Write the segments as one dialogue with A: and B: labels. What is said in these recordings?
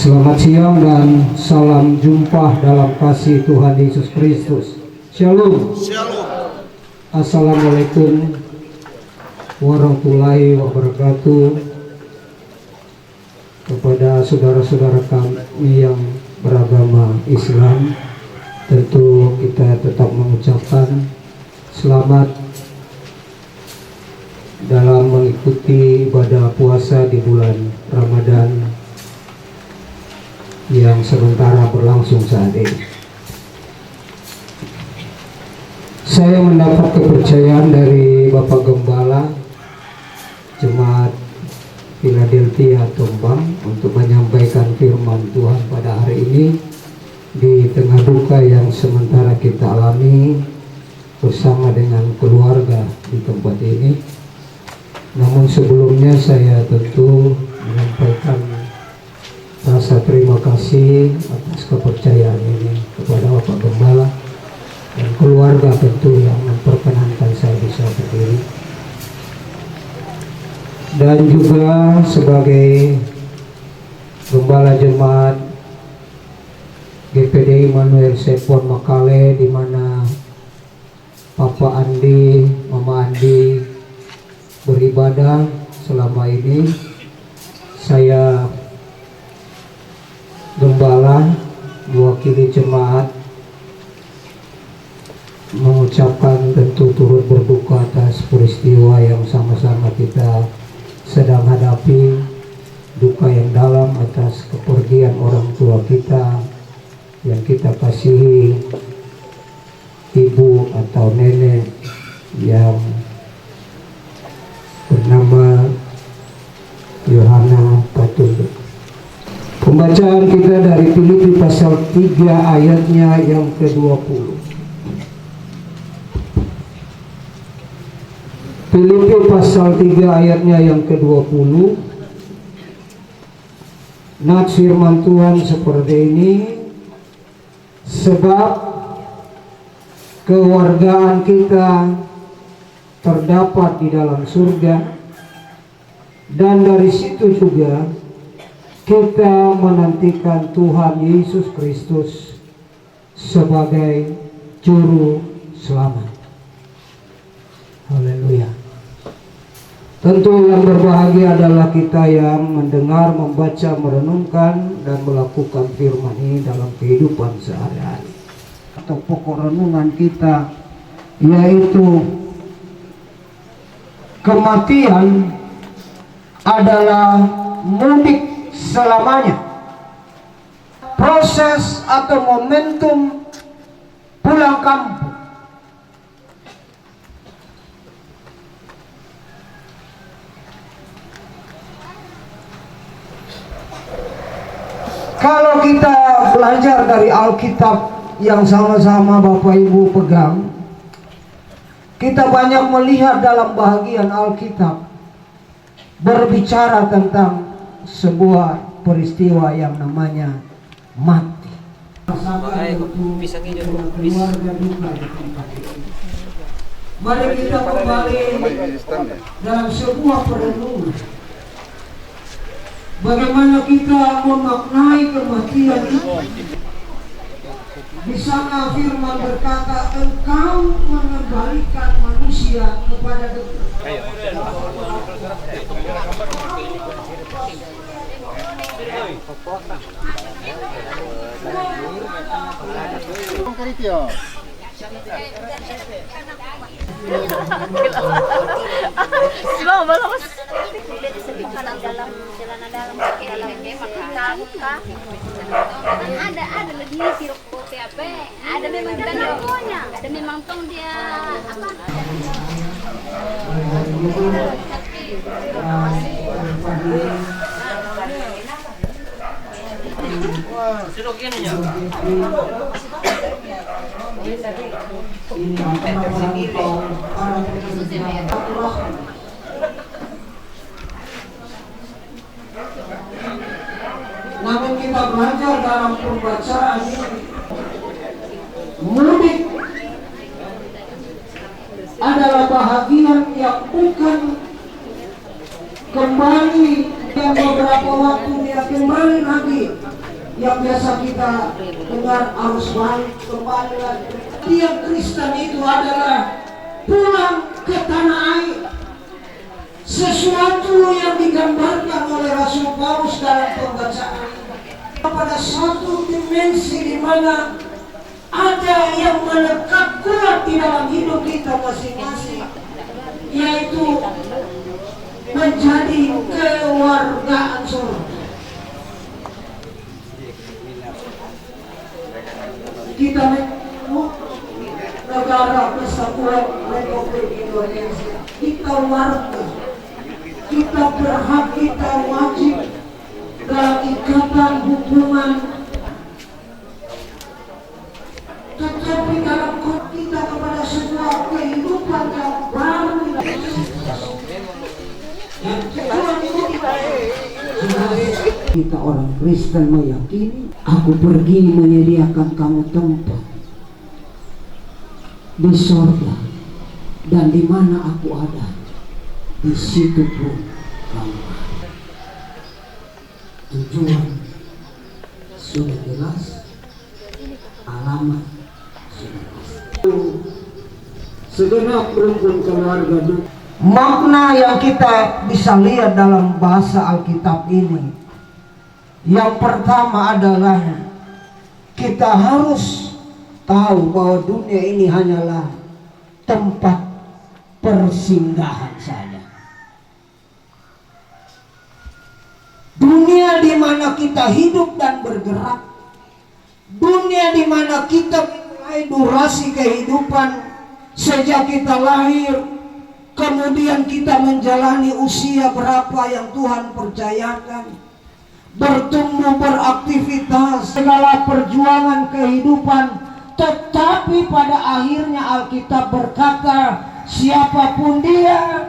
A: Selamat siang dan salam jumpa dalam kasih Tuhan Yesus Kristus. Shalom.
B: Shalom.
A: Assalamualaikum warahmatullahi wabarakatuh. Kepada saudara-saudara kami yang beragama Islam, tentu kita tetap mengucapkan selamat dalam mengikuti ibadah puasa di bulan Ramadan yang sementara berlangsung saat ini. Saya mendapat kepercayaan dari Bapak Gembala Jemaat Philadelphia Tombang untuk menyampaikan firman Tuhan pada hari ini di tengah duka yang sementara kita alami bersama dengan keluarga di tempat ini. Namun sebelumnya saya tentu menyampaikan rasa terima kasih atas kepercayaan ini kepada Bapak Gembala dan keluarga tentu yang memperkenankan saya bisa berdiri, dan juga sebagai Gembala Jemaat GPD Immanuel Sepon Makale, di mana Papa Andi, Mama Andi beribadah selama ini. Saya Gembala mewakili jemaat mengucapkan tentu turut berduka atas peristiwa yang sama-sama kita sedang hadapi, duka yang dalam atas kepergian orang tua kita yang kita kasihi, ibu atau nenek yang bernama Yohana Patundo. Pembacaan kita dari Filipi pasal 3 ayatnya yang ke-20. Filipi pasal 3 ayatnya yang ke-20. Nats firman Tuhan seperti ini: sebab kewargaan kita terdapat di dalam surga, dan dari situ juga kita menantikan Tuhan Yesus Kristus sebagai juru selamat. Haleluya. Tentu yang berbahagia adalah kita yang mendengar, membaca, merenungkan dan melakukan firman ini dalam kehidupan sehari-hari. Atau pokok renungan kita yaitu kematian adalah mudik selamanya. Proses atau momentum pulang kampung. Kalau kita belajar dari Alkitab yang sama-sama Bapak Ibu pegang, kita banyak melihat dalam bahagian Alkitab berbicara tentang sebuah peristiwa yang namanya mati. Mari kita kembali dalam sebuah perenungan bagaimana kita memaknai kematian itu. Di sana firman berkata, engkau mengembalikan manusia kepada
C: ada lagi sirup putih apa? Ada memang tanggalnya, ada memang tong dia apa?
A: Namun kita belajar dalam pembacaan ini, mudik adalah bahagian yang bukan kembali dan beberapa waktu dia kembali lagi
B: yang biasa kita dengar arus balik kembali lagi. Tiap Kristen itu adalah pulang ke tanah air. Sesuatu yang digambarkan oleh Rasul Paulus dalam pembacaan pada satu dimensi di mana ada yang melekat kuat di dalam hidup kita masing-masing, yaitu menjadi kewargaan surga. Kita negara kesatuan Republik Indonesia, kita warga, kita berhak, kita wajib dalam ikatan hubungan, tetapi dalam kita kepada sebuah kehidupan yang baru yang Tuhan kita orang Kristen meyakini, aku pergi menyediakan kamu tempat di sorga, dan di mana aku ada, di situ pun kamu ada. Tujuan sudah jelas, alamat sudah jelas. Segenap rukun keluarga. Makna yang kita bisa lihat dalam bahasa Alkitab ini, yang pertama adalah kita harus tahu bahwa dunia ini hanyalah tempat persinggahan saja. Dunia di mana kita hidup dan bergerak, dunia di mana kita mulai durasi kehidupan sejak kita lahir, kemudian kita menjalani usia berapa yang Tuhan percayakan, bertumbuh, beraktivitas, segala perjuangan kehidupan. Tetapi pada akhirnya Alkitab berkata, siapapun dia,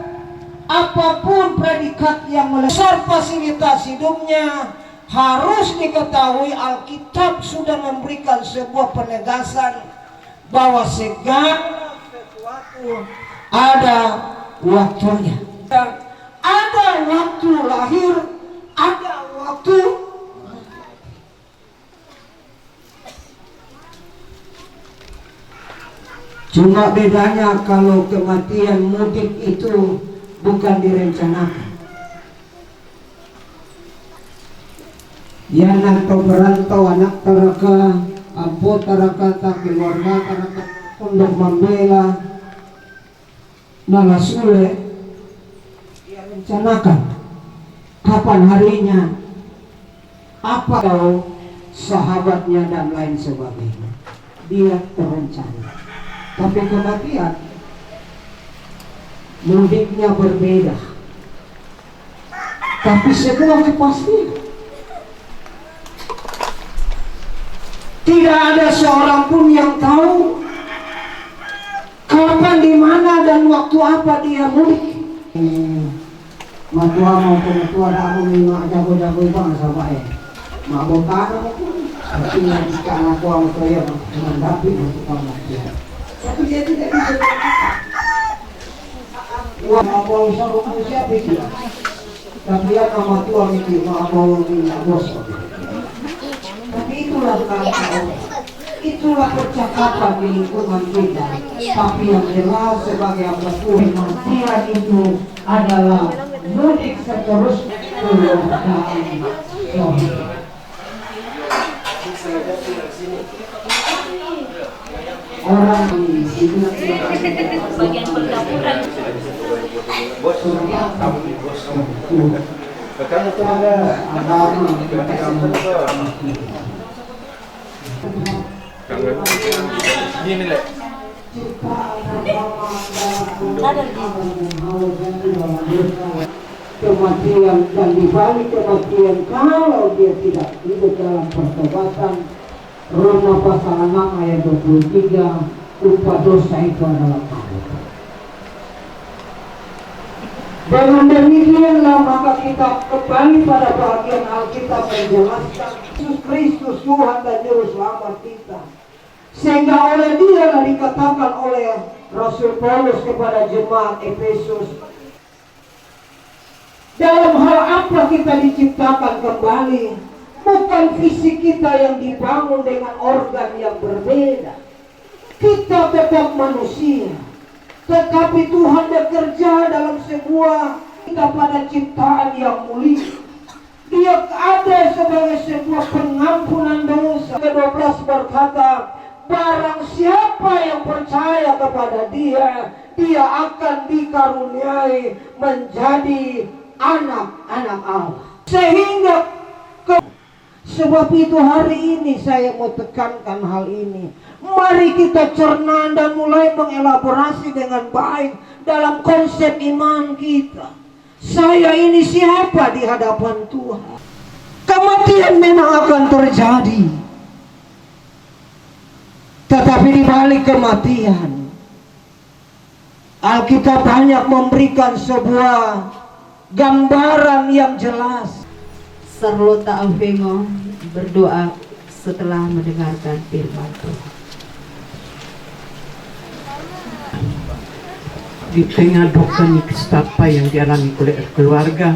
B: apapun predikat yang melesar fasilitas hidupnya, harus diketahui Alkitab sudah memberikan sebuah penegasan bahwa segala sesuatu ada waktunya. Ada waktu lahir, ada waktu cuma bedanya kalau kematian mudik itu bukan direncanakan. Ya atau berantau anak taraka, ampo taraka, tak keluarga taraka, untuk membela nalasule, dia rencanakan kapan harinya, apa sahabatnya dan lain sebagainya. Dia terencana. Tapi kematian mudiknya berbeda, tapi semua kepastian. Tidak ada seorang pun yang tahu kapan, di mana, dan waktu apa dia mudik. Matua maupun tua dah aku lima jago-jago bang sampai mak bokana pun tapi yang sekarang aku mau saya mendapi untuk kematian. Tapi dia tidak bisa. Wah, mau suruh manusia pikir. Tapi dia nama tua mikir mau bos. Tapi itulah kata, itulah percakapan di lingkungan kita. Tapi yang jelas sebagai apapun kematian itu adalah mudik seterusnya ke kerajaan sorga. Orang di bagian perdapuran. Bos, kamu tuh ada gini leh. Kematian, dan dibalik kematian kalau dia tidak hidup dalam pertobatan, Roma pasal 6 ayat 23, upah dosa itu adalah maut. Dengan demikianlah maka kita kembali pada bagian Alkitab menjelaskan Yesus Kristus Tuhan dan Juru Selamat kita, sehingga oleh Dia dikatakan oleh Rasul Paulus kepada jemaat Efesus, dalam hal apa kita diciptakan kembali? Bukan fisik kita yang dibangun dengan organ yang berbeda. Kita tetap manusia, tetapi Tuhan bekerja dalam sebuah kita pada ciptaan yang mulia. Dia ada sebagai sebuah pengampunan dosa. Ke-12 berkata, barang siapa yang percaya kepada dia, dia akan dikaruniai menjadi anak-anak Allah. Sehingga sebab itu hari ini saya mau tekankan hal ini. Mari kita cerna dan mulai mengelaborasi dengan baik dalam konsep iman kita. Saya ini siapa di hadapan Tuhan? Kematian memang akan terjadi, tetapi di balik kematian, Alkitab banyak memberikan sebuah gambaran yang jelas.
D: Sarlota Alvengo berdoa setelah mendengarkan firman Tuhan.
E: Di tengah duka nistapa yang dialami oleh keluarga,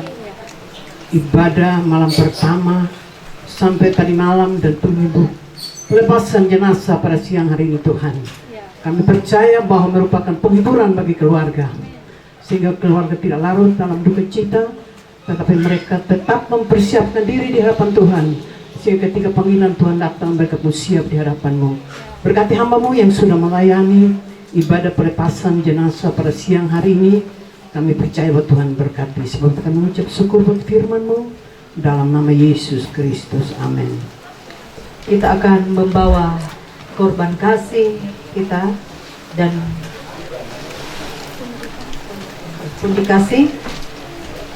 E: ibadah malam pertama sampai tadi malam dan tunggu pelepasan jenazah pada siang hari ini Tuhan. Kami percaya bahwa merupakan penghiburan bagi keluarga, sehingga keluarga tidak larut dalam duka cita, tetapi mereka tetap mempersiapkan diri di hadapan Tuhan, sehingga ketika panggilan Tuhan datang mereka pun siap di hadapan-Mu. Berkati hamba-Mu yang sudah melayani ibadah pelepasan jenazah pada siang hari ini. Kami percaya bahwa Tuhan berkati, sebab kami mengucap syukur buat firman-Mu dalam nama Yesus Kristus, amin.
D: Kita akan membawa korban kasih kita dan pundi kasih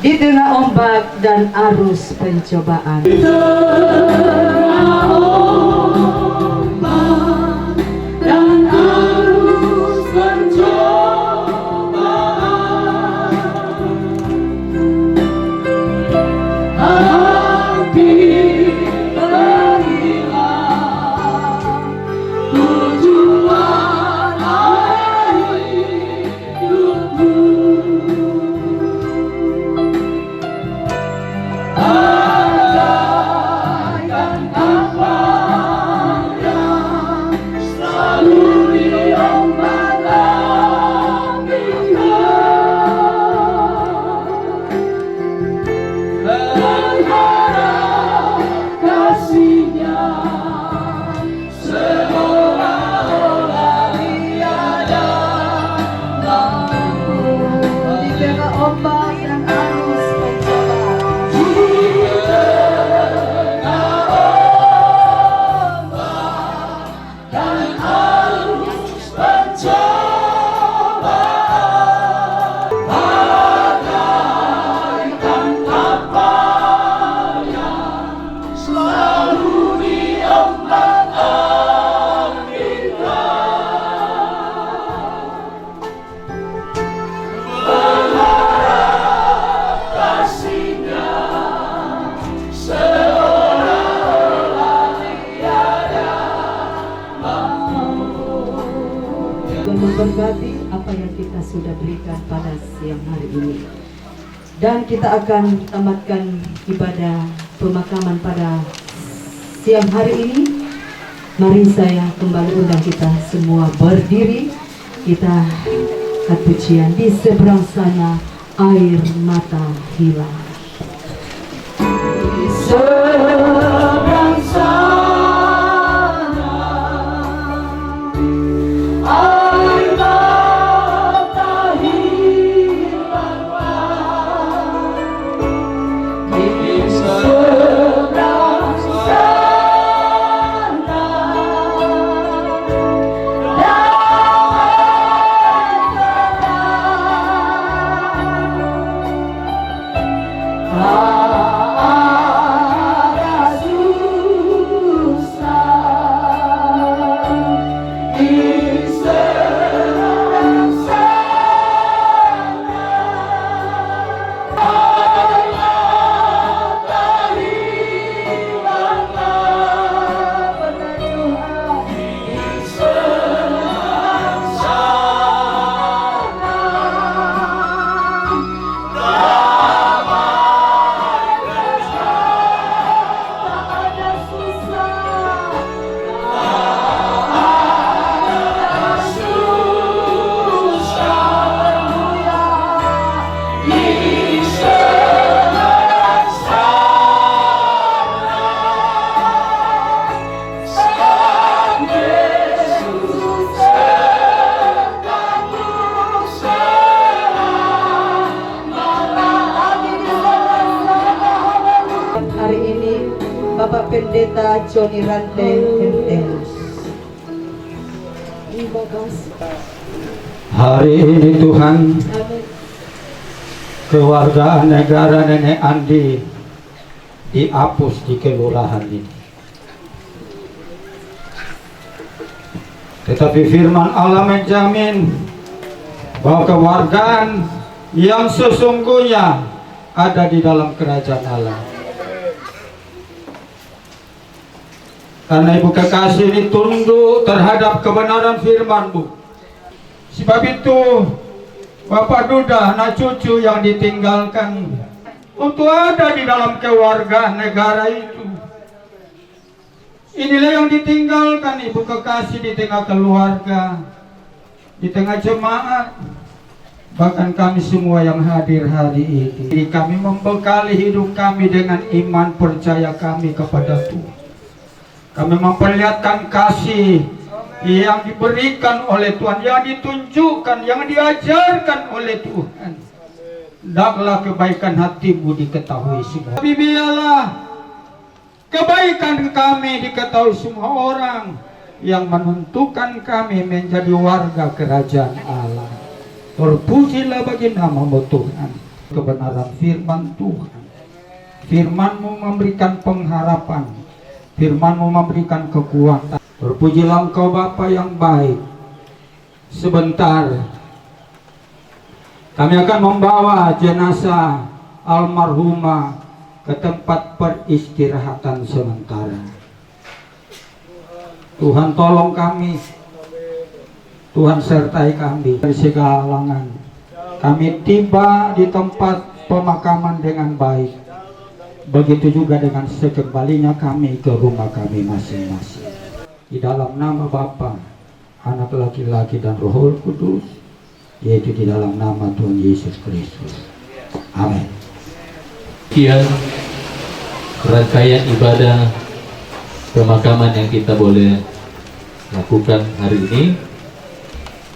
D: di tengah ombak dan arus pencobaan. Memberkati apa yang kita sudah berikan pada siang hari ini, dan kita akan tamatkan ibadah pemakaman pada siang hari ini. Mari saya kembali undang kita semua berdiri. Kita angkat pujian Di Seberang Sana Air Mata Hilang. Di seberang sana Pendeta Joni Ranteng Entemus. Terima kasih.
A: Hari ini Tuhan,
D: Amin.
A: keluarga negara Nenek Andi dihapus di kelurahan ini. Tetapi firman Allah menjamin bahwa kewargaan yang sesungguhnya ada di dalam kerajaan Allah. Karena Ibu kekasih ini tunduk terhadap kebenaran firman-Mu. Sebab itu Bapak Duda, anak cucu yang ditinggalkan untuk ada di dalam keluarga negara itu. Inilah yang ditinggalkan Ibu kekasih di tengah keluarga, di tengah jemaat, bahkan kami semua yang hadir hari ini. Jadi kami membekali hidup kami dengan iman percaya kami kepada Tuhan. Kami memperlihatkan kasih yang diberikan oleh Tuhan, yang ditunjukkan, yang diajarkan oleh Tuhan. Hendaklah kebaikan hatimu diketahui semua. Tapi biarlah kebaikan kami diketahui semua orang yang menentukan kami menjadi warga kerajaan Allah. Terpujilah bagi nama-Mu Tuhan. Kebenaran firman Tuhan, firman-Mu memberikan pengharapan, firman-Mu memberikan kekuatan. Terpujilah Engkau Bapa yang baik. Sebentar kami akan membawa jenazah almarhumah ke tempat peristirahatan sementara. Tuhan tolong kami, Tuhan sertai kami dari segala halangan. Kami tiba di tempat pemakaman dengan baik. Begitu juga dengan sekembalinya kami ke rumah kami masing-masing. Di dalam nama Bapa, Anak laki-laki dan Roh Kudus, yaitu di dalam nama Tuhan Yesus Kristus. Amin.
F: Sekian rangkaian ibadah pemakaman yang kita boleh lakukan hari ini.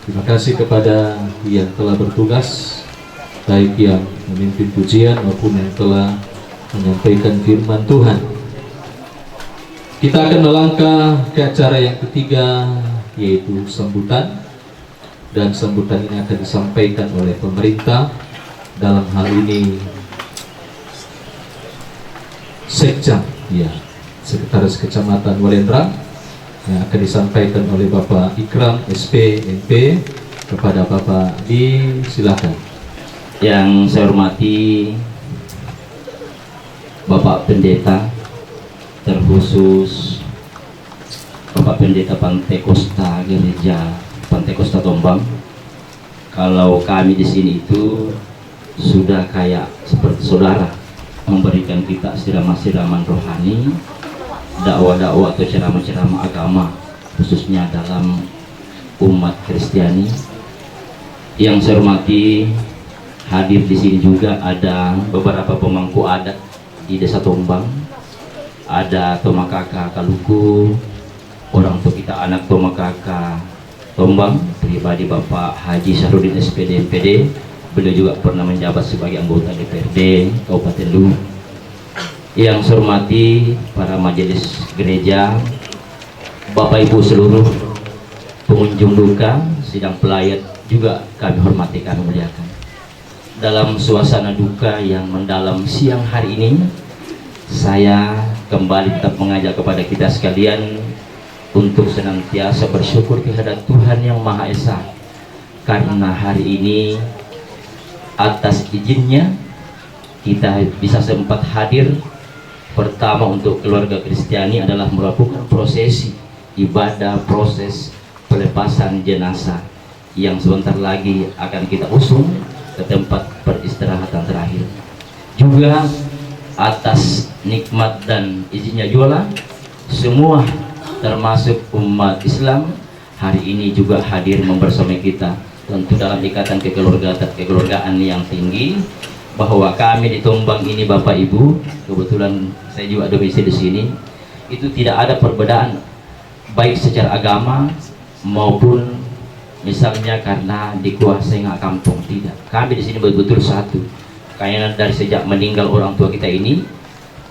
F: Terima kasih kepada yang telah bertugas, baik yang memimpin pujian maupun yang telah menyampaikan firman Tuhan. Kita akan melangkah ke acara yang ketiga, yaitu sambutan. Dan sambutan ini akan disampaikan oleh pemerintah, dalam hal ini Sekcam, ya, Sekretaris Kecamatan Walendra, yang akan disampaikan oleh Bapak Ikram SP MP. Kepada Bapak silakan.
G: Yang saya hormati Bapak Pendeta, terkhusus Bapak Pendeta Pantai Kosta Gereja Pantai Kosta Tombang. Kalau kami di sini itu sudah kayak seperti saudara, memberikan kita siraman-siraman rohani, dakwah-dakwah atau ceramah-ceramah agama, khususnya dalam umat Kristiani. Yang saya hormati, hadir di sini juga ada beberapa pemangku adat di Desa Tombang, ada Tomakaka Kaluku, orang tua kita anak Tomakaka Tombang, pribadi Bapak Haji Syahrudin SPD MPD. Beliau juga pernah menjabat sebagai anggota DPRD Kabupaten Luwu. Yang saya hormati para majelis gereja, Bapak Ibu seluruh pengunjung duka, sidang pelayat juga kami hormati, kami muliakan. Dalam suasana duka yang mendalam siang hari ini, saya kembali tetap mengajak kepada kita sekalian untuk senantiasa bersyukur kehadirat Tuhan yang Maha Esa, karena hari ini atas izinnya kita bisa sempat hadir. Pertama, untuk keluarga Kristiani adalah melakukan prosesi ibadah, proses pelepasan jenazah yang sebentar lagi akan kita usung ke tempat peristirahatan terakhir. Juga atas nikmat dan izinnya juga semua termasuk umat Islam hari ini juga hadir membersamai kita, tentu dalam ikatan kekeluargaan yang tinggi, bahwa kami di Tombang ini Bapak Ibu, kebetulan saya juga domisili di sini, itu tidak ada perbedaan baik secara agama maupun misalnya karena dikuasai nggak kampung, tidak. Kami di sini betul-betul satu. Karena dari sejak meninggal orang tua kita ini,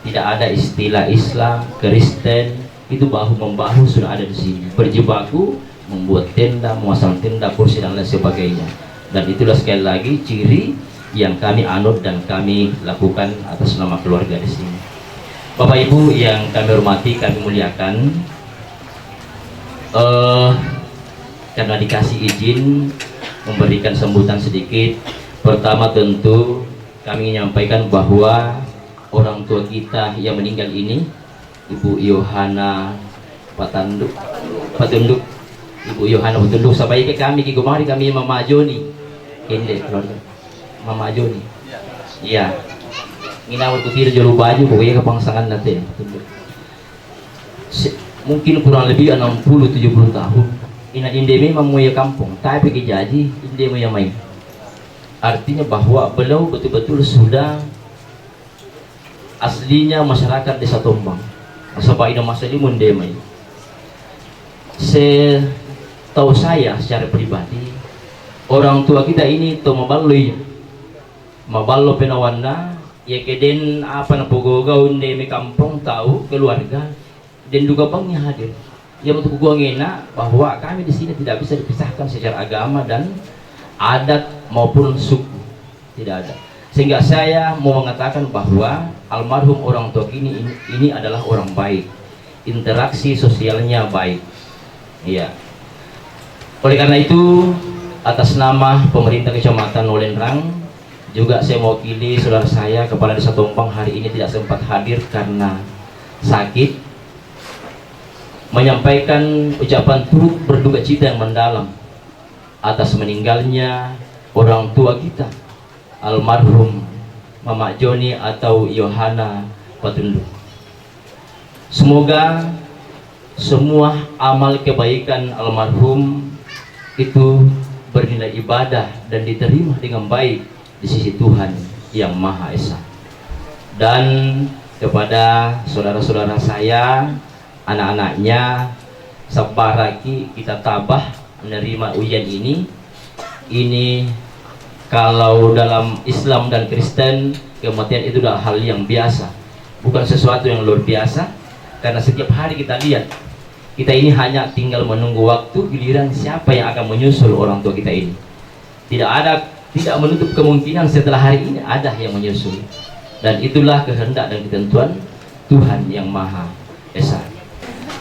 G: Tidak ada istilah Islam, Kristen, itu bahu membahu sudah ada di sini. Berjibaku, membuat tenda, memasang tenda, kursi dan lain sebagainya. Dan itulah sekali lagi ciri yang kami anut dan kami lakukan atas nama keluarga di sini. Bapak Ibu yang kami hormati, kami muliakan, karena dikasih izin memberikan sambutan sedikit. Pertama tentu kami menyampaikan bahwa orang tua kita yang meninggal ini, Ibu Yohana Patunduk, Ibu Yohana Patunduk, sampai ke kami kemari kami Mama Joni, ini keluarga Mama Joni, iya, nginawan ku tidak jual baju, pokoknya kepangsangan nanti, mungkin kurang lebih 60-70 tahun. Ina indemi memuya kampung, tapi kejaji indemi yang main. Artinya bahwa beliau betul-betul sudah aslinya masyarakat desa Tombang. Sebab ini masa ini mundemai. Setahu saya secara pribadi, orang tua kita ini to maballo penawana, ya keden apa na pugogau ndemi kampung tahu keluarga dan juga bangnya hadir. Ya untuk gua ngena bahwa kami di sini tidak bisa dipisahkan secara agama dan adat maupun suku, tidak ada. Sehingga saya mau mengatakan bahwa almarhum orang tua ini adalah orang baik, interaksi sosialnya baik. Iya. Oleh karena itu, atas nama pemerintah Kecamatan Nolenrang, juga saya mewakili saudara saya Kepala Desa Tombang hari ini tidak sempat hadir karena sakit, menyampaikan ucapan turut berduka cita yang mendalam atas meninggalnya orang tua kita, almarhum Mama Joni atau Yohana Patunduk. Semoga semua amal kebaikan almarhum itu bernilai ibadah dan diterima dengan baik di sisi Tuhan yang Maha Esa. Dan kepada saudara-saudara saya, anak-anaknya, sabaraki kita tabah menerima ujian ini kalau dalam Islam dan Kristen kematian itu adalah hal yang biasa, bukan sesuatu yang luar biasa, karena setiap hari kita lihat kita ini hanya tinggal menunggu waktu giliran siapa yang akan menyusul orang tua kita ini. Tidak menutup kemungkinan setelah hari ini ada yang menyusul, dan itulah kehendak dan ketentuan Tuhan yang Maha Esa.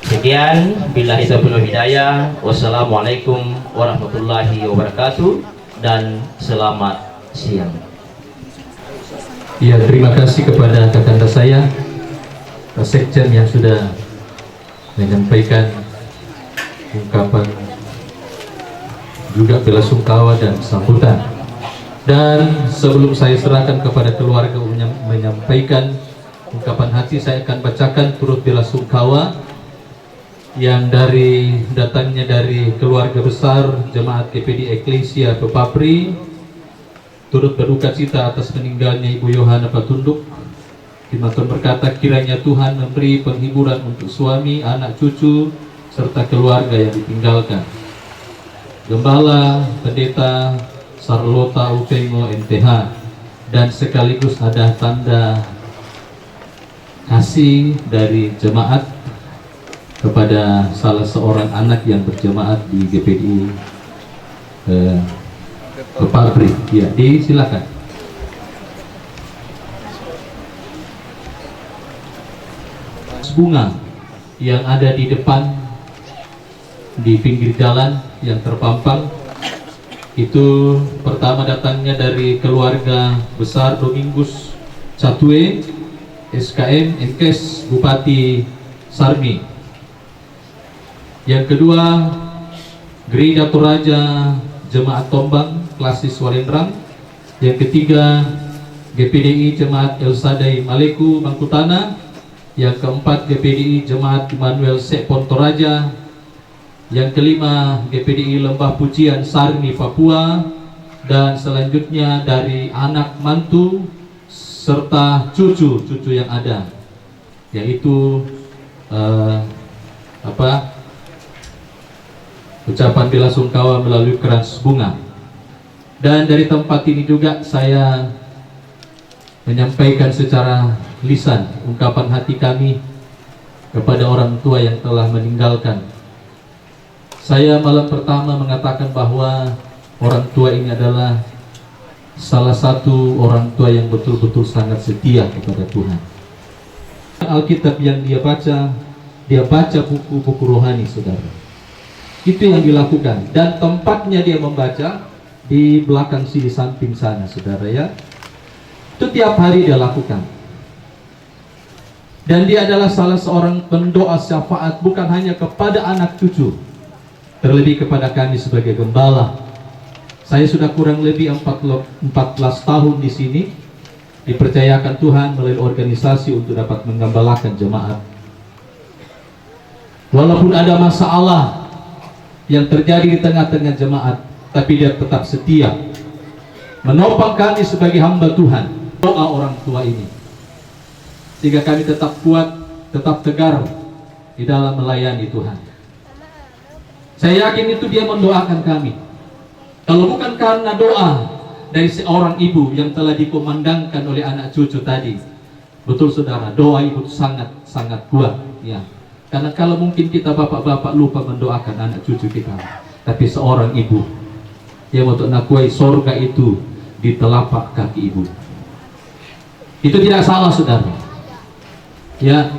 G: Sekian, billahi taufiq hidayah. Wassalamualaikum warahmatullahi wabarakatuh dan selamat siang.
F: Ya, terima kasih kepada kakanda saya, Pak Sekjen yang sudah menyampaikan ungkapan juga belasungkawa dan sambutan. Dan sebelum saya serahkan kepada keluarga menyampaikan ungkapan hati, saya akan bacakan turut belasungkawa yang datangnya dari keluarga besar Jemaat GPD Eklesia Pepapri, turut berduka cita atas meninggalnya Ibu Yohana Patunduk. Firman berkata, kiranya Tuhan memberi penghiburan untuk suami, anak cucu, serta keluarga yang ditinggalkan. Gembala Pendeta Sarlota Upengo MTH, dan sekaligus ada tanda kasih dari jemaat kepada salah seorang anak yang berjemaat di GPDI Pepabri. Ya, disilakan. Bunga yang ada di depan di pinggir jalan yang terpampang itu pertama datangnya dari keluarga besar Domingus Catue SKM Enkes Bupati Sarmi. Yang kedua, Gereja Toraja Jemaat Tombang Klasis Walendrang. Yang ketiga, GPDI Jemaat El Sadai Maleku Mangkutana. Yang keempat, GPDI Jemaat Immanuel Sekpon Toraja. Yang kelima, GPDI Lembah Pujian Sarmi Papua. Dan selanjutnya dari anak mantu serta cucu-cucu yang ada, yaitu ucapan belasungkawa melalui keras bunga. Dan dari tempat ini juga saya menyampaikan secara lisan ungkapan hati kami kepada orang tua yang telah meninggalkan. Saya malam pertama mengatakan bahwa orang tua ini adalah salah satu orang tua yang betul-betul sangat setia kepada Tuhan. Alkitab yang dia baca buku-buku rohani, saudara. Itu yang dilakukan, dan tempatnya dia membaca di belakang sini samping sana, saudara ya. Itu tiap hari dia lakukan. Dan dia adalah salah seorang pendoa syafaat bukan hanya kepada anak cucu, terlebih kepada kami sebagai gembala. Saya sudah kurang lebih 14 tahun di sini, dipercayakan Tuhan melalui organisasi untuk dapat menggembalakan jemaat. Walaupun ada masalah yang terjadi di tengah-tengah jemaat, tapi dia tetap setia menopang kami sebagai hamba Tuhan. Doa orang tua ini sehingga kami tetap kuat, tetap tegar di dalam melayani Tuhan. Saya yakin itu dia mendoakan kami. Kalau bukan karena doa dari seorang ibu yang telah dikumandangkan oleh anak cucu tadi, betul saudara, doa ibu sangat kuat ya. Karena kalau mungkin kita bapak-bapak lupa mendoakan anak cucu kita, tapi seorang ibu yang untuk nakuai sorga itu di telapak kaki ibu, itu tidak salah saudara ya.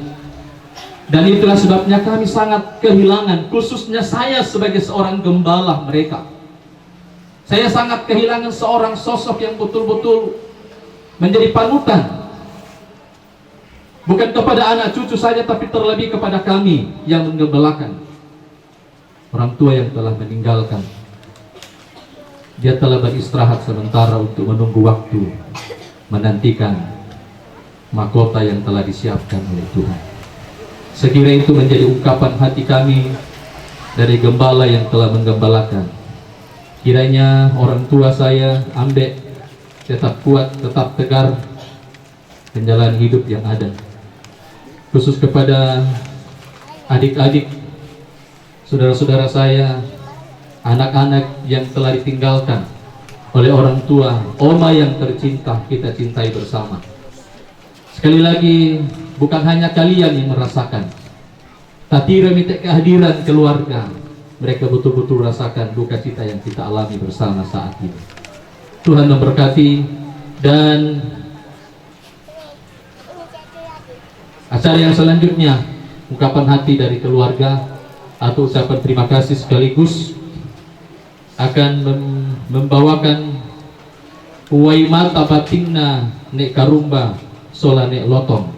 F: Dan itulah sebabnya kami sangat kehilangan, khususnya saya sebagai seorang gembala mereka. Saya sangat kehilangan seorang sosok yang betul-betul menjadi panutan, bukan kepada anak cucu saja, tapi terlebih kepada kami yang menggembalakan. Orang tua yang telah meninggalkan, dia telah beristirahat sementara untuk menunggu waktu, menantikan mahkota yang telah disiapkan oleh Tuhan. Sekira itu menjadi ungkapan hati kami dari gembala yang telah menggembalakan. Kiranya orang tua saya, Ambek, tetap kuat, tetap tegar menjalani hidup yang ada. Khusus kepada adik-adik, saudara-saudara saya, anak-anak yang telah ditinggalkan oleh orang tua, oma yang tercinta, kita cintai bersama. Sekali lagi, bukan hanya kalian yang merasakan, tapi remitek kehadiran keluarga, mereka betul-betul rasakan duka cita yang kita alami bersama saat ini. Tuhan memberkati. Dan acara yang selanjutnya, ungkapan hati dari keluarga atau ucapan terima kasih sekaligus akan membawakan Uwaimata Batingna Nek Karumba Sola Nek Lotong.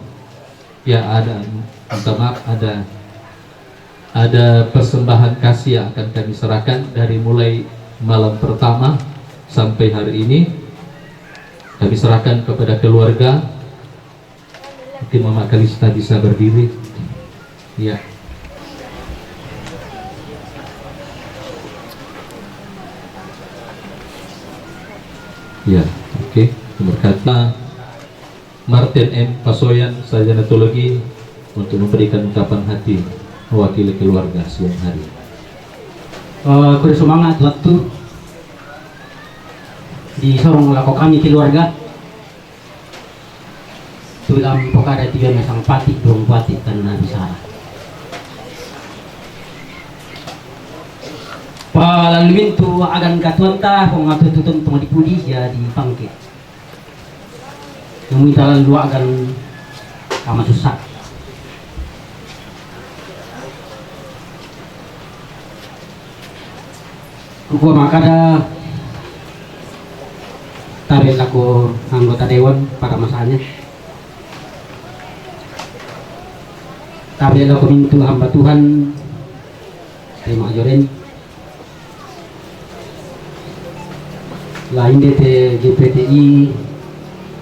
F: Ya, minta maaf, ada persembahan kasih yang akan kami serahkan dari mulai malam pertama sampai hari ini. Kami serahkan kepada keluarga. Mungkin Mama Kalista bisa berdiri. Ya. Ya, oke. Berkata Martin M. Pasoyan, sarjanatologi, untuk memberikan ungkapan hati mewakili keluarga siang hari.
H: Kuda semangat waktu di sorong lako kami keluarga tulang pokada tiga mesang pati dong pati karena bisa palaluin tu agan katuanta kung ato tutun tong dipudi ya di pangke yung italan dua agan kama susah. Kuko makada tabel ako anggota dewan para masanya. Tabel ako mintu hamba Tuhan terima ajoren. Lain DT GPTI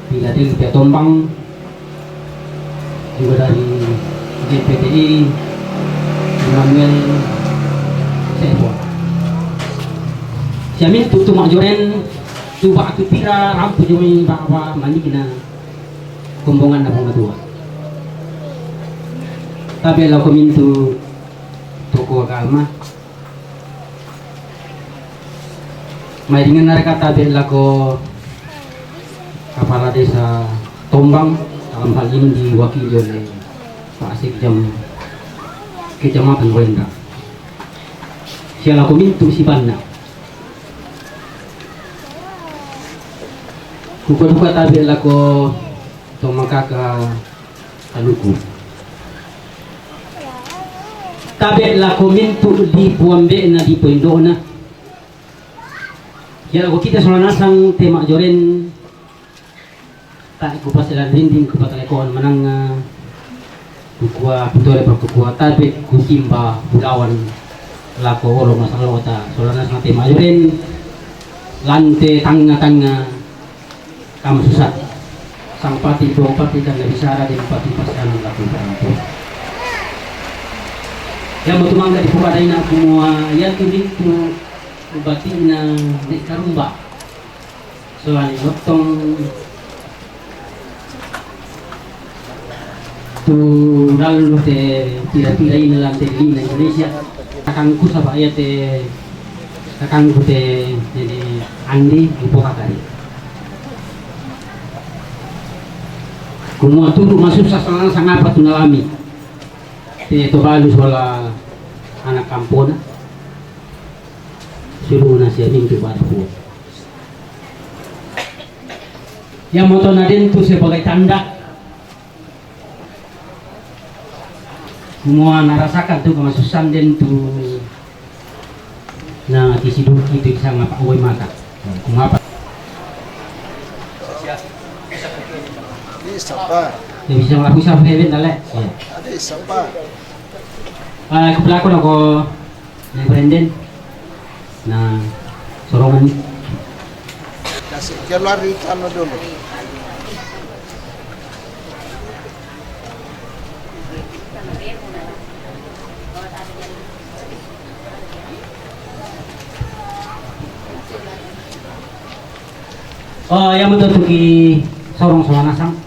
H: Philadelphia Tombang, juga dari GPTI Emmanuel Sebo. Siamin tutu majoren tuba aku pira rampu jumi bawa mandi kena kumbongan na bunga tua. Tapi kalau mintu toko agama, may dengan nareka tabi lako kepala desa Tombang, dalam hal ini diwakili oleh Pak Sekjam Kecamatan Wenda. Siapa komintu si Banna. Kuka-kuka tabi lako tomakaka taluku. Tabi lako mintu di puambe na di poindona. Ya ko kita solanasang tema joren tak kupas elan rinding kupatalekon manang kukua putore pakukua tabi kutimba budawan lako olo masalah wata solanasang tema joren lante tanga-tanga kamu susah sang pati pati dan lebih dan pati pasangan laku perampu yang betul mangga di pukadaina semua ya tuh batina di karumba soalnya lotong tu lalu tidak ini lantai di Indonesia kakangku sama ayat kakangku jadi Andi di Pokakari kumua turu masuk sasaran sangat apa tunalami itu balu soal anak kampung suruh nasi ini kepada buat yang motor naden itu sebagai tanda semua narasakan tuh kemasusan dan tuh nah kisi dulu itu bisa ngapa awai mata ngapa
I: Siapa?
H: ya bisa ngelakuin sampai event dalek
I: Ada siapa?
H: kepelaku aku yang Brandon nah sorongan
I: Kasih keluar ikan dulu.
H: oh yang betul tuh ki sorong sama nasang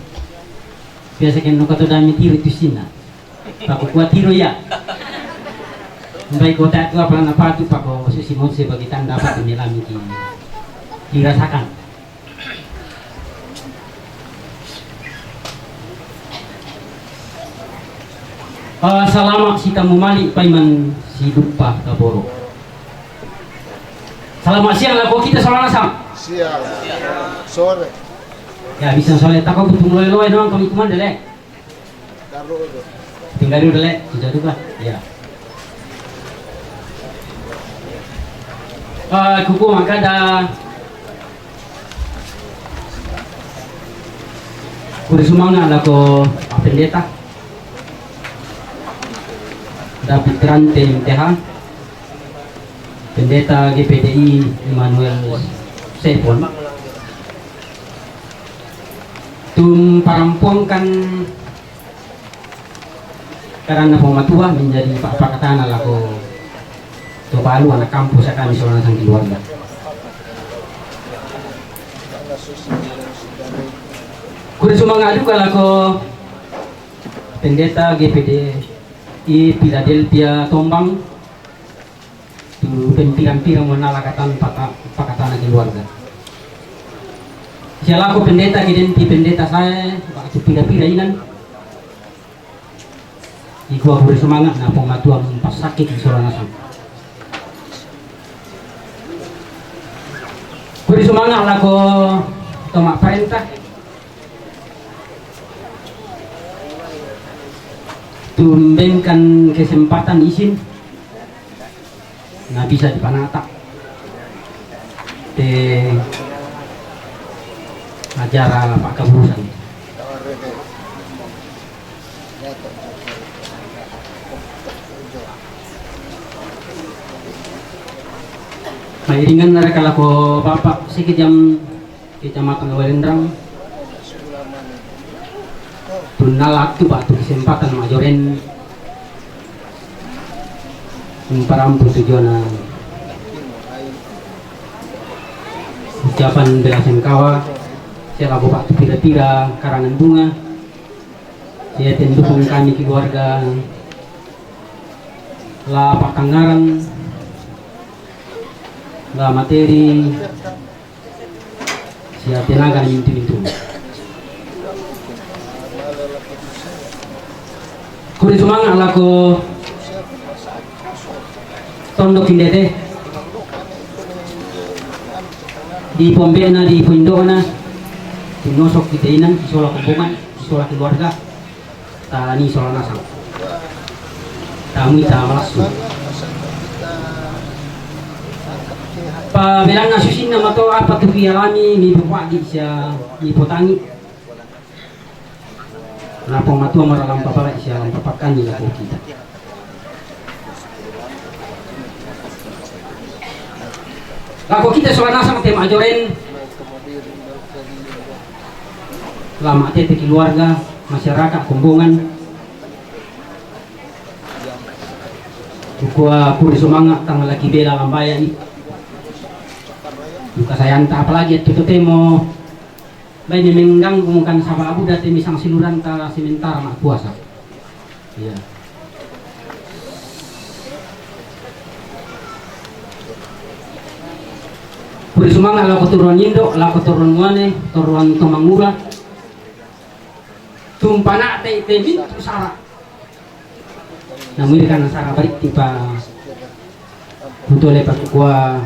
H: biasa kan nuka tu dami tiro tu sina aku kuat tiro ya baik kota itu apa apa tu pak ko susi mau sebagai tanda apa penilami dirasakan selama si kamu malik paiman si dupa kaboro selamat siang lah kita salah nasang
I: Siang. Sore.
H: ya bisa soalnya tak kau butuh loe doang kami kuman deh
I: Taruh dulu.
H: tinggal dulu deh sudah dulu lah ya kuku maka ada kuda sumanga lah ko pendeta David Rante Tehan pendeta GPDI Emmanuel Sepon tum parampongkan karena pematua menjadi pak pakatan lako coba lu anak kampus akan misalnya sang keluarga kuda cuma ngadu kalau pendeta GPD i Philadelphia Tombang tu pimpinan-pimpinan menalakatan pakatan keluarga siapa aku pendeta identiti pendeta saya waktu pira-pira inan iku aku bersemangat na pematuan pas sakit di seorang asam aku bersemangat lah ko tomak perintah tumbenkan kesempatan izin nah bisa dipanata acara Pak Keburusan Mairingan mereka lako bapak sikit jam kecamatan Walendrang tunalak tu pak tu kesempatan majoren parampu tujuan ucapan bela sungkawa saya laku pak tu tira-tira karangan bunga saya tendukung kami keluarga la Pak Tangaran la materi siya tinaga ni mintu Kuri sumanga lako tondok indete di Pombena di Pindona tinosok di Tainan isola kumpungan isola keluarga tani isola nasang kami sama langsung pabilang nasusin nama to apa kepialami ni bapak di sia di potangi napong matua maralang papalai sia lam papakan ni lako kita lako kita soalnya sama tema ajoren lama tete keluarga masyarakat kumbungan Kua kuri semangat tanggal lagi bela lambaya ini buka sayanta apalagi itu temo bayi mengganggu bukan sama abu dati misang siluran ta sementara mak puasa iya kuri semangat lah keturunan Indo lah keturunan Wane keturunan Tomangura tumpana te mintu sara namun kan sara balik tiba untuk lepas gua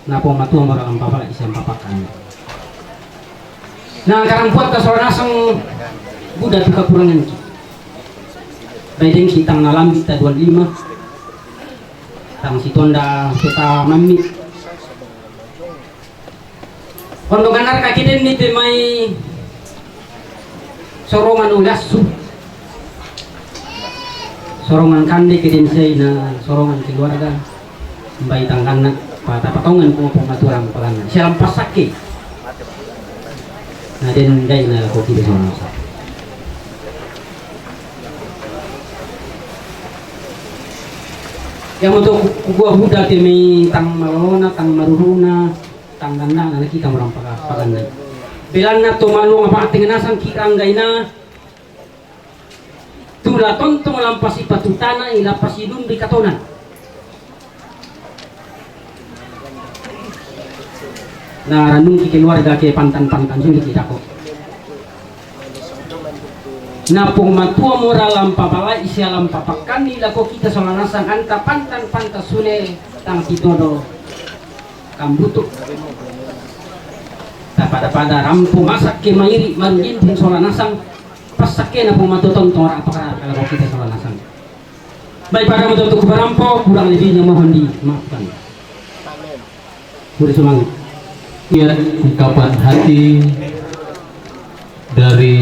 H: napo matua marang papa isang papakan nah karang buat kasoran asang budak tu kekurangan ki baideng kitang nalam kita 25 tang si tonda kita mami kondokan arka kiden ni temai sorongan ulasu sorongan kande kiden say na sorongan keluarga mbay tangkan na patongan ko pengaturan pelangan sialam pasake na din day na ko kide sono sa yang untuk gua budak kami tang malona tang maruruna tang ganda na kita orang paganda bilang na tumalong apa atinganasang kita anggaina tula tontong lampasi patutana ilapasi lumbi katonan na ranung ki keluarga ke pantan-pantan suli kita ko na pung matua moral lampapala isya lampapakan nila ko kita solanasan anta pantan-pantas sule tang titodo kambutuk pada rampu masak ke mairi marujin pun solanasan pasake na pung matuton tora apakah kalau kita solanasan baik pada matutuk barampo kurang lebihnya mohon dimaafkan udah semangat
F: ungkapan hati dari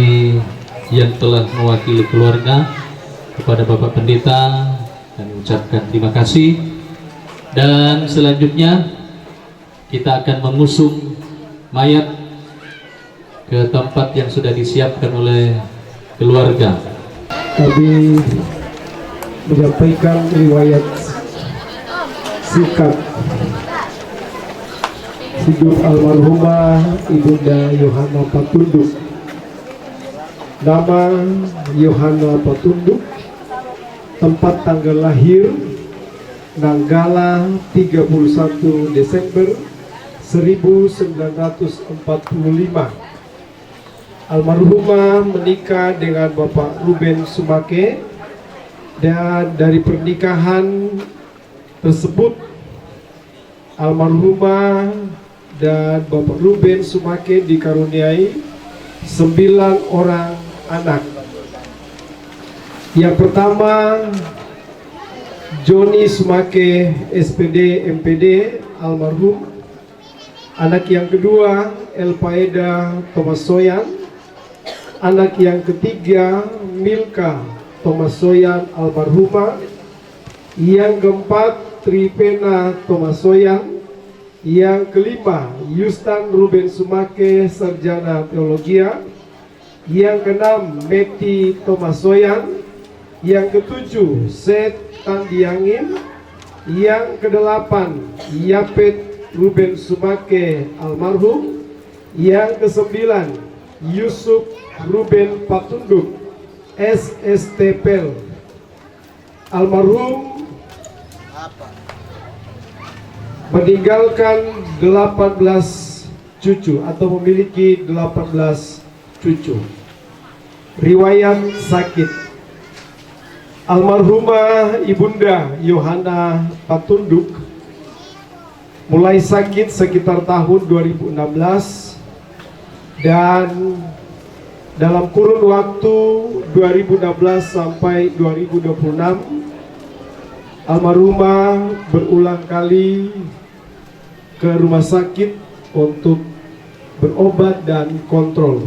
F: yang telah mewakili keluarga kepada Bapak Pendeta kami ucapkan terima kasih dan selanjutnya kita akan mengusung mayat ke tempat yang sudah disiapkan oleh keluarga.
A: Kami menyampaikan riwayat singkat hidup almarhumah Ibunda Yohana Patunduk. Nama Yohana Patunduk, tempat tanggal lahir Nanggala 31 Desember 1945. Almarhumah menikah dengan Bapak Ruben Sumake dan dari pernikahan tersebut almarhumah dan Bapak Ruben Sumake dikaruniai 9 orang anak. Yang pertama Joni Sumake SPD MPD almarhum. Anak yang kedua Elpaeda Tomasoyan. Anak yang ketiga Milka Tomasoyan almarhumah. Yang keempat Tripena Tomasoyan. Yang kelima Yustan Ruben Sumake sarjana teologia. Yang keenam Meti Tomasoyan. Yang ketujuh Seth Tandiangin. Yang kedelapan Yapet Ruben Sumake almarhum. Yang kesembilan Yusuf Ruben Patunduk SSTPL almarhum meninggalkan 18 cucu atau memiliki 18 cucu. Riwayat sakit
J: Almarhumah Ibunda Yohana Patunduk mulai sakit sekitar tahun 2016 dan dalam kurun waktu 2016 sampai 2026 almarhumah berulang kali ke rumah sakit untuk berobat dan kontrol.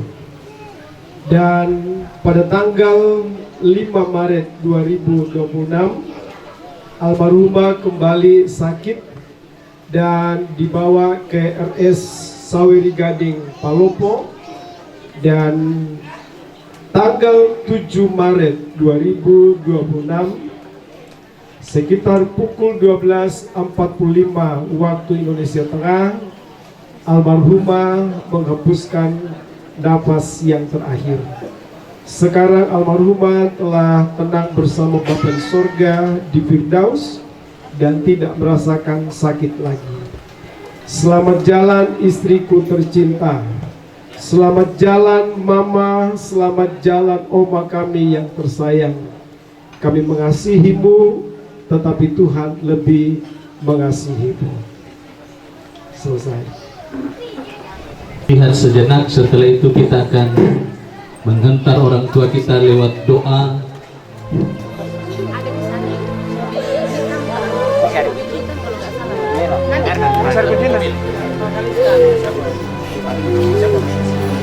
J: Dan pada tanggal 5 Maret 2026 almarhumah kembali sakit dan dibawa ke RS Saweri Gading Palopo, dan tanggal 7 Maret 2026 sekitar pukul 12.45 waktu Indonesia Tengah almarhumah menghembuskan nafas yang terakhir. Sekarang almarhumah telah tenang bersama Bapa di sorga di Firdaus dan tidak merasakan sakit lagi. Selamat jalan istriku tercinta, selamat jalan mama, selamat jalan oma kami yang tersayang. Kami mengasihimu, tetapi Tuhan lebih mengasihimu. Selesai.
F: Lihat sejenak, setelah itu kita akan menghentar orang tua kita lewat doa.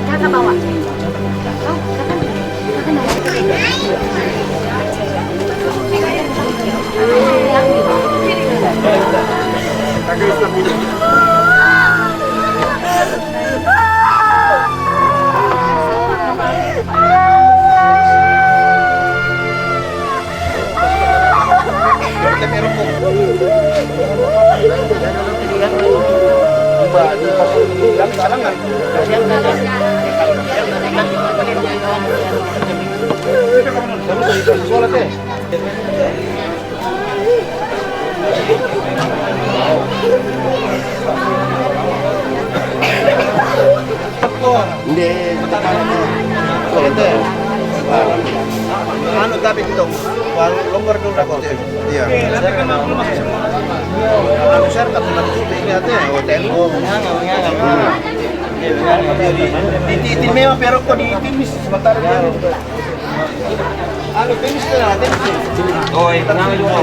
C: Kakak bawa.
I: Anu tapi itu lombar dulu dapat. Iya. Anu serta pernah ini ada hotel. Di memang perok kok di timis sebentar. Anu timis lah, timis. Oh, itu nama juga.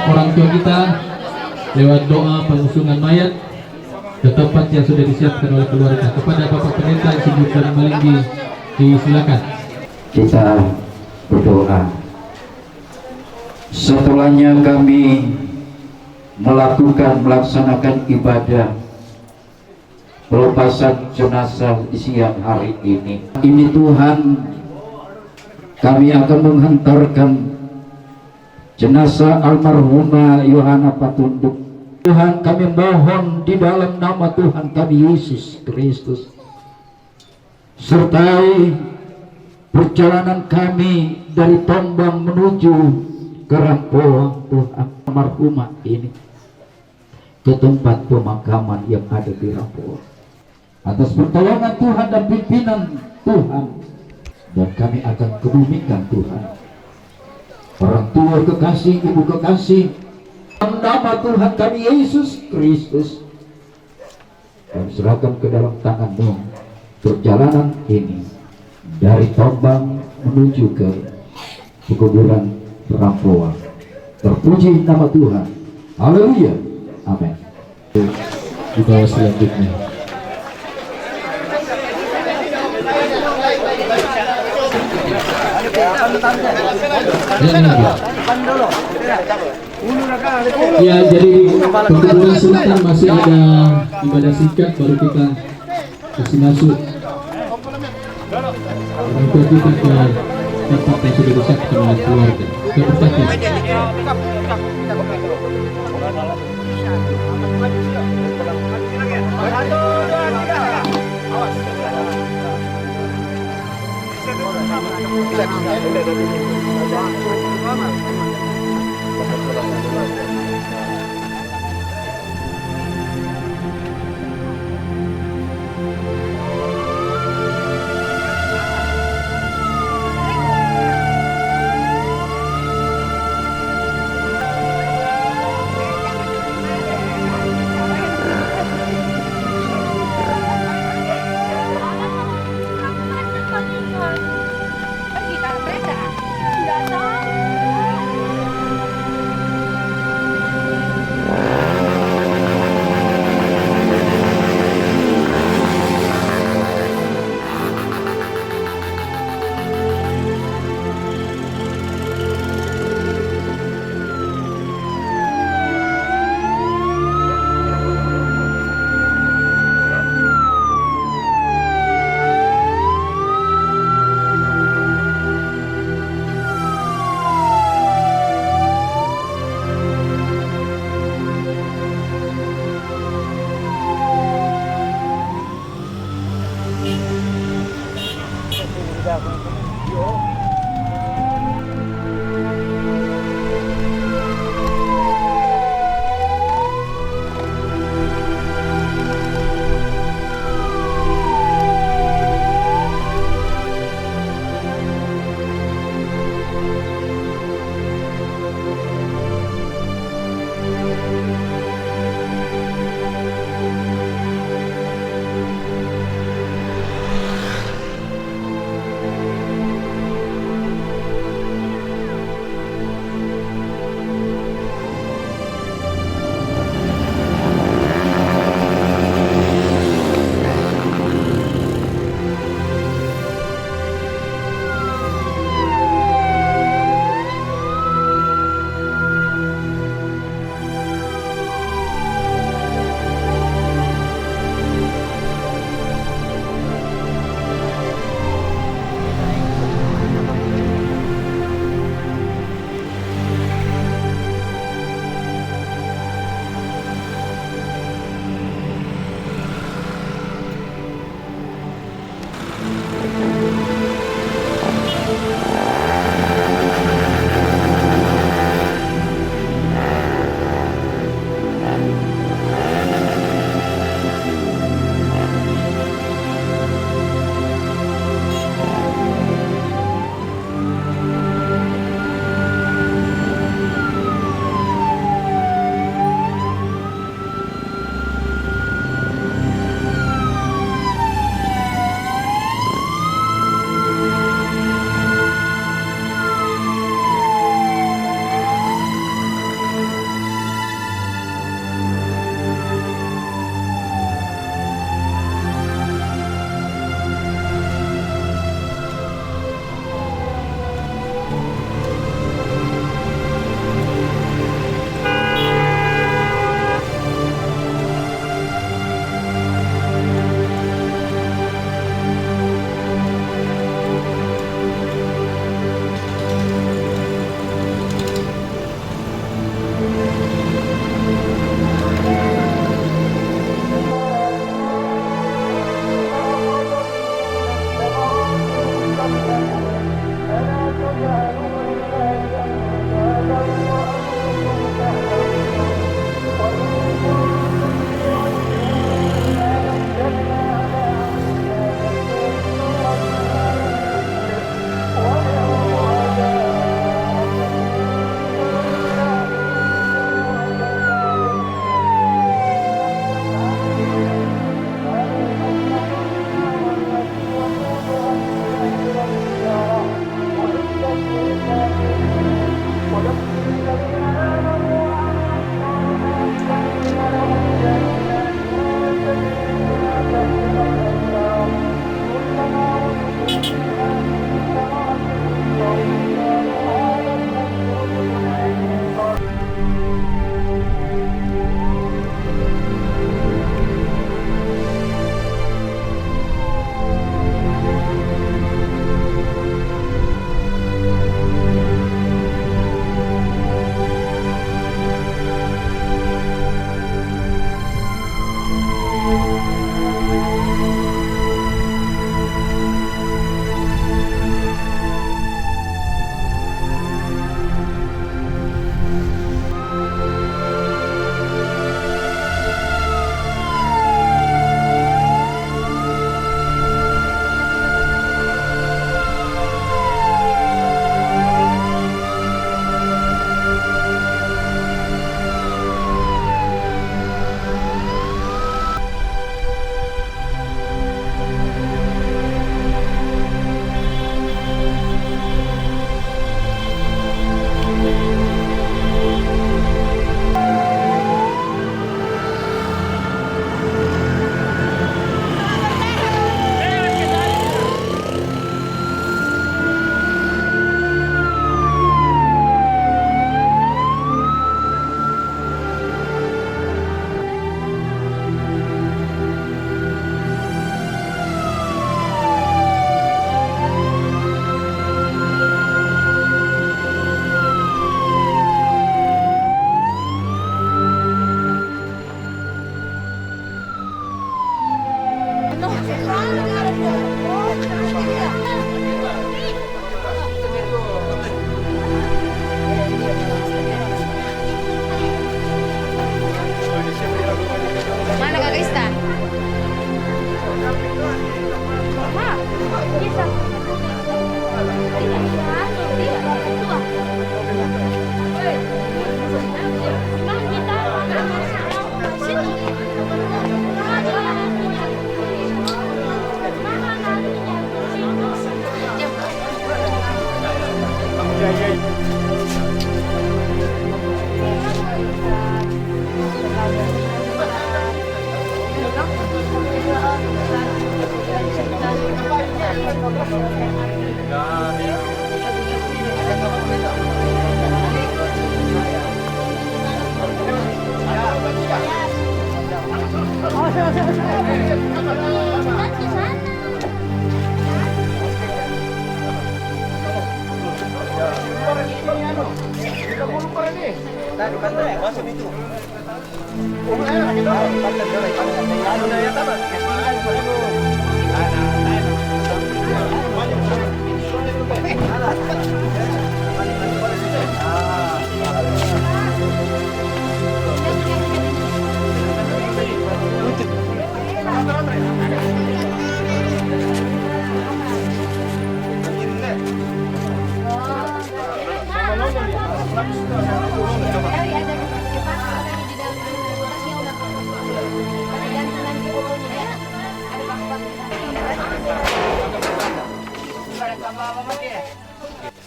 F: Orang tua kita lewat doa pengusungan mayat ke tempat yang sudah disiapkan oleh keluarga. Kepada Bapak Pendeta Sigit Malinggi, disilakan.
K: Kita berdoa. Setelahnya kami melaksanakan ibadah pelepasan jenazah di siang hari ini. Ini Tuhan, kami akan menghantarkan jenazah almarhumah Yohana Patunduk. Tuhan, kami mohon di dalam nama Tuhan kami Yesus Kristus, sertai perjalanan kami dari Tombang menuju ke Rampoa, Tuhan, almarhumah ini ke tempat pemakaman yang ada di Rampoa. Atas pertolongan Tuhan dan pimpinan Tuhan, dan kami akan kebumikan Tuhan. Orang tua kekasih, ibu kekasih, dalam nama Tuhan kami Yesus Kristus, kami serahkan ke dalam tangan-Mu perjalanan ini dari Tombang menuju ke pekuburan Rampoa. Terpuji nama Tuhan. Haleluya. Amin.
F: Di bawah selanjutnya. Ya, jadi perkebunan sultan masih ada ibadah sikat, baru kita kasih masuk. Orang tua kita ke tempat yang sudah disiapkan oleh keluarga. Ke pertakis.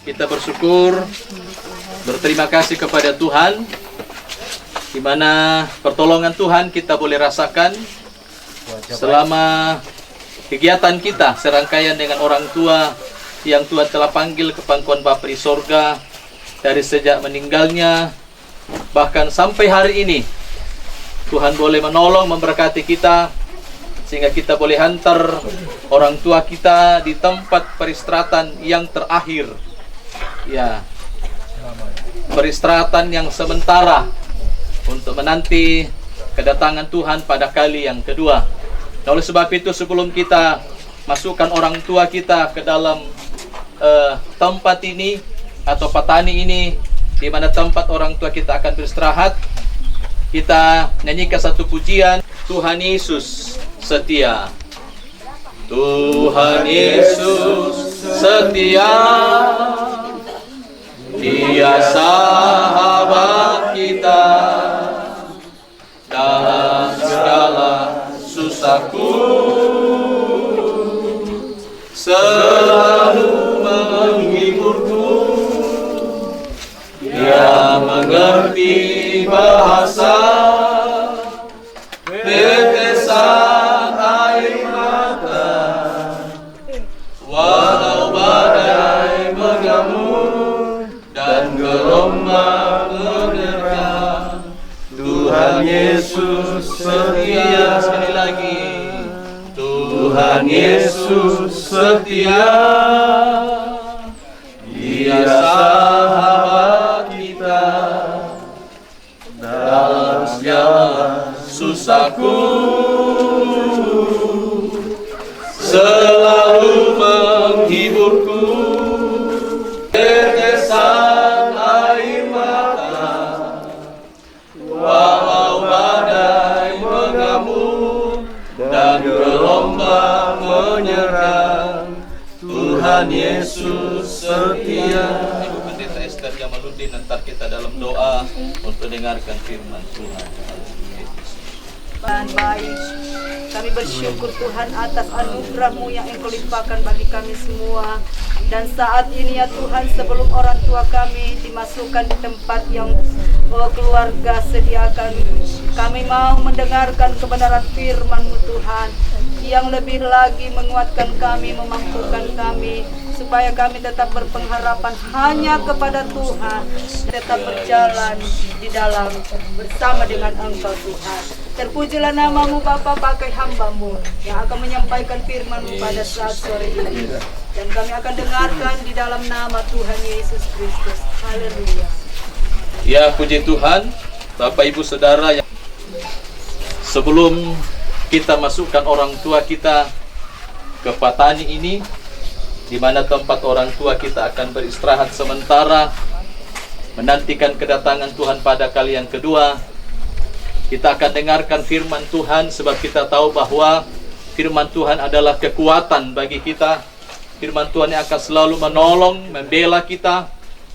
F: Kita bersyukur, berterima kasih kepada Tuhan, di mana pertolongan Tuhan kita boleh rasakan selama kegiatan kita serangkaian dengan orang tua yang Tuhan telah panggil ke pangkuan Bapa di sorga dari sejak meninggalnya bahkan sampai hari ini. Tuhan boleh menolong, memberkati kita sehingga kita boleh hantar orang tua kita di tempat peristirahatan yang terakhir. Ya, peristirahatan yang sementara untuk menanti kedatangan Tuhan pada kali yang kedua. Nah, oleh sebab itu sebelum kita masukkan orang tua kita ke dalam tempat ini atau patani ini, di mana tempat orang tua kita akan beristirahat, kita nyanyikan satu pujian. Tuhan Yesus setia. Tuhan Yesus setia, Dia sahabat kita dalam segala susahku, selalu menghiburku. Dia mengerti bahasa tetesan air mata, walau badai mengamuk dan gelombang menerjang. Tuhan Yesus setia. Sekali lagi, Tuhan Yesus setia, Dia sahabat kita dalam segala susahku, selalu menghiburku. Tetesan air mata, walau badai mengamuk dan gelombang menyerang, Tuhan Yesus setia. Ibu Pendeta Esther Jamaluddin, nanti kita dalam doa untuk dengarkan firman Tuhan.
D: Tuhan baik, kami bersyukur Tuhan atas anugerah-Mu yang Engkau limpahkan bagi kami semua. Dan saat ini ya Tuhan, sebelum orang tua kami dimasukkan di tempat yang keluarga sediakan, kami mau mendengarkan kebenaran firman-Mu Tuhan, yang lebih lagi menguatkan kami, memampukan kami, supaya kami tetap berpengharapan hanya kepada Tuhan, tetap berjalan di dalam bersama dengan Engkau Tuhan. Terpujilah nama-Mu Bapa, pakai hamba-Mu yang akan menyampaikan firman-Mu pada saat sore ini. Dan kami akan dengarkan di dalam nama Tuhan Yesus Kristus. Haleluya.
F: Ya, puji Tuhan. Bapak Ibu Saudara, yang sebelum kita masukkan orang tua kita ke patani ini, di mana tempat orang tua kita akan beristirahat sementara menantikan kedatangan Tuhan pada kali yang kedua, kita akan dengarkan firman Tuhan, sebab kita tahu bahwa firman Tuhan adalah kekuatan bagi kita. Firman Tuhan yang akan selalu menolong, membela kita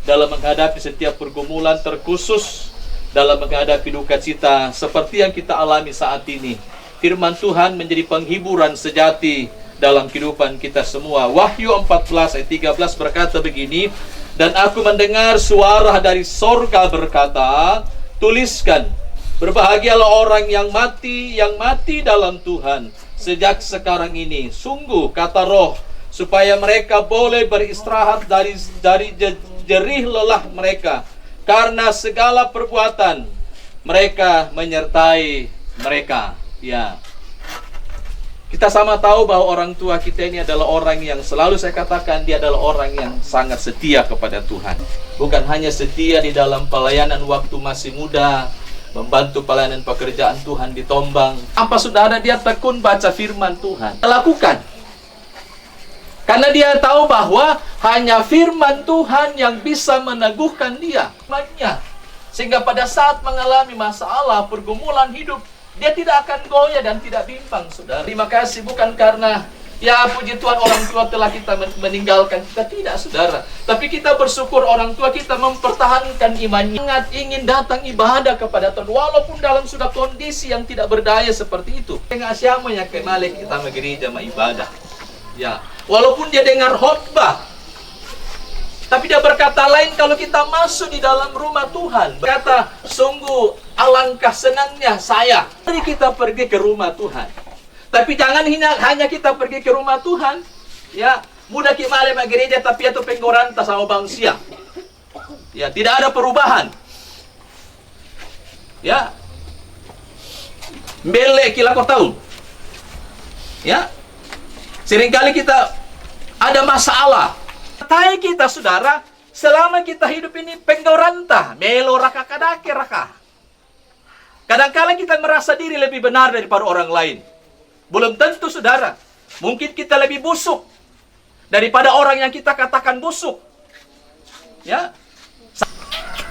F: dalam menghadapi setiap pergumulan, terkhusus dalam menghadapi duka cita seperti yang kita alami saat ini. Firman Tuhan menjadi penghiburan sejati dalam kehidupan kita semua. Wahyu 14 ayat 13 berkata begini, Dan aku mendengar suara dari sorga berkata, tuliskan, berbahagialah orang yang mati dalam Tuhan sejak sekarang ini. Sungguh, kata Roh, supaya mereka boleh beristirahat dari jerih lelah mereka, karena segala perbuatan mereka menyertai mereka. Ya, kita sama tahu bahwa orang tua kita ini adalah orang yang selalu saya katakan dia adalah orang yang sangat setia kepada Tuhan. Bukan hanya setia di dalam pelayanan waktu masih muda, membantu pelayanan pekerjaan Tuhan di Tombang. Apa saudara, dia tekun baca firman Tuhan, lakukan. Karena dia tahu bahwa hanya firman Tuhan yang bisa meneguhkan dia. Sehingga pada saat mengalami masalah, pergumulan hidup, dia tidak akan goyah dan tidak bimbang, saudara. Terima kasih, bukan karena ya puji Tuhan orang tua telah kita meninggalkan kita, tidak, saudara. Tapi kita bersyukur orang tua kita mempertahankan imannya, sangat ingin datang ibadah kepada Tuhan walaupun dalam sudah kondisi yang tidak berdaya seperti itu. Tengah siamanya kembali kita ke gereja ibadah. Ya, walaupun dia dengar khotbah, tapi dia berkata lain kalau kita masuk di dalam rumah Tuhan. Berkata, sungguh alangkah senangnya saya. Mari kita pergi ke rumah Tuhan. Tapi jangan hanya kita pergi ke rumah Tuhan. Ya, mudah kita malem gereja tapi itu penggoranta sama bangsia. Ya, tidak ada perubahan. Ya, bele kila kau tahu. Ya, seringkali kita ada masalah. Tai kita, saudara, selama kita hidup ini penggoranta, melo raka kadake raka. Kadang-kadang kita merasa diri lebih benar daripada orang lain. Belum tentu, saudara. Mungkin kita lebih busuk daripada orang yang kita katakan busuk. Ya,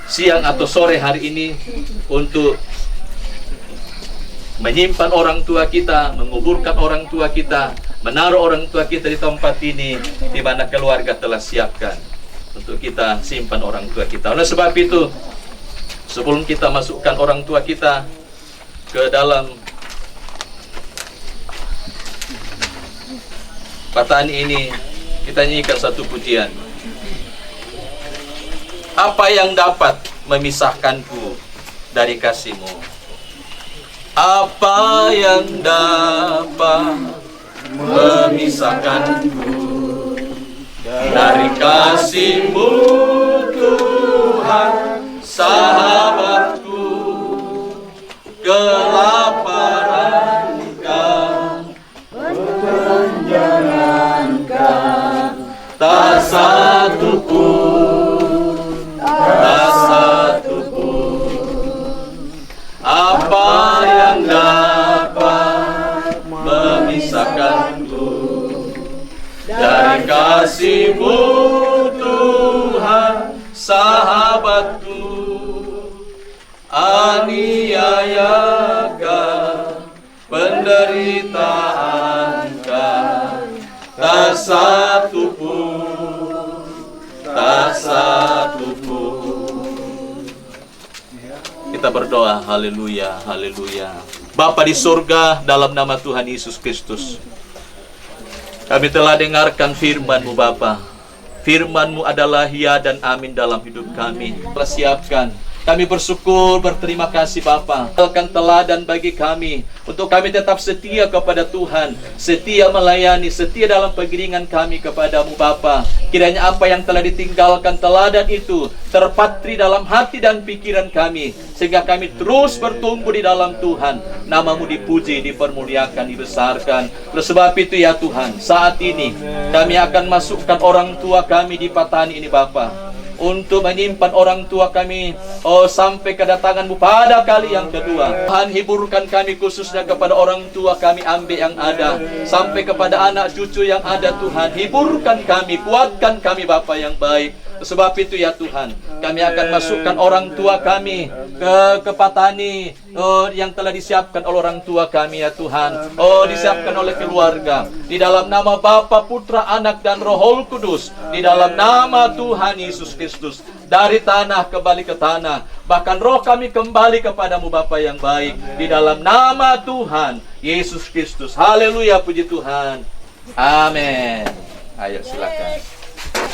F: siang atau sore hari ini untuk menyimpan orang tua kita, menguburkan orang tua kita, menaruh orang tua kita di tempat ini di mana keluarga telah siapkan untuk kita simpan orang tua kita. Oleh sebab itu, sebelum kita masukkan orang tua kita ke dalam patani ini, kita nyanyikan satu pujian. Apa yang dapat memisahkanku dari kasih-Mu? Apa yang dapat memisahkanku dari kasih-Mu, Tuhan, sahabatku? Kelaparan kau, penjarahan kau, tak satu pun, tak satu pun. Apa yang dapat memisahkanku dari kasih-Mu, Tuhan, sahabatku? Aniayakan, penderitaan kan, tak satu pun, tak satu pun. Kita berdoa, haleluya, haleluya. Bapa di surga, dalam nama Tuhan Yesus Kristus, kami telah dengarkan firman-Mu, Bapa. Firman-Mu adalah ya dan amin dalam hidup kami. Persiapkan. Kami bersyukur, berterima kasih Bapa. Akan teladan bagi kami, untuk kami tetap setia kepada Tuhan, setia melayani, setia dalam pengiringan kami kepadamu Bapa. Kiranya apa yang telah ditinggalkan teladan itu terpatri dalam hati dan pikiran kami, sehingga kami terus bertumbuh di dalam Tuhan. Nama-Mu dipuji, dipermuliakan, dibesarkan. Oleh sebab itu ya Tuhan, saat ini kami akan masukkan orang tua kami di patani ini Bapa, untuk menyimpan orang tua kami sampai kedatangan-Mu pada kali yang kedua. Tuhan, hiburkan kami khususnya kepada orang tua kami ambil yang ada, sampai kepada anak cucu yang ada Tuhan. Hiburkan kami, kuatkan kami Bapa yang baik. Sebab itu ya Tuhan, kami akan masukkan orang tua kami ke patani yang telah disiapkan oleh orang tua kami ya Tuhan. Disiapkan oleh keluarga. Di dalam nama Bapa, Putra, Anak dan Roh Kudus. Di dalam nama Tuhan Yesus Kristus. Dari tanah kembali ke tanah. Bahkan roh kami kembali kepadamu Bapa yang baik. Di dalam nama Tuhan Yesus Kristus. Haleluya, puji Tuhan. Amin. Ayo silakan.
C: Kita